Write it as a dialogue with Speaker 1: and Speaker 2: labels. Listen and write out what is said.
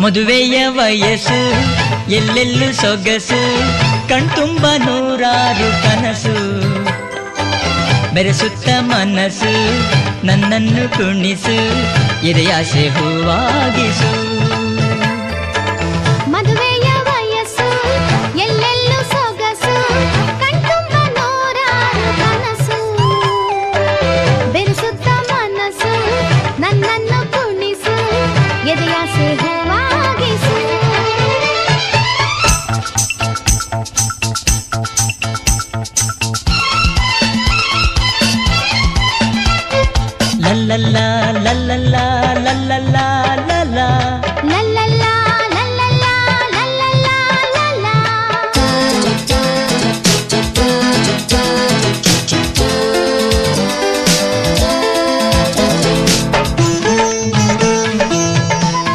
Speaker 1: ಮದುವೆಯ ವಯಸ್ಸು ಎಲ್ಲೆಲ್ಲೂ ಸೊಗಸು ಕಣ್ತುಂಬ ನೂರಾರು ಕನಸು ಬೆರೆಸುತ್ತ ಮನಸ್ಸು ನನ್ನನ್ನು ಕುಣಿಸು ಎದೆಯಾಸೆ ಹೂವಾಗಿಸು
Speaker 2: ಮದುವೆಯ ವಯಸ್ಸು ಎಲ್ಲೆಲ್ಲೂ ಸೊಗಸು ಕಣ್ತುಂಬ ನೂರಾರು ಕನಸು ಬೆರೆಸುತ್ತ ಮನಸ್ಸು ನನ್ನನ್ನು ಕುಣಿಸು ಎದೆಯಾಸೆ ಹೂವಾಗಿಸು
Speaker 1: ಲಲ್ಲಲ್ಲ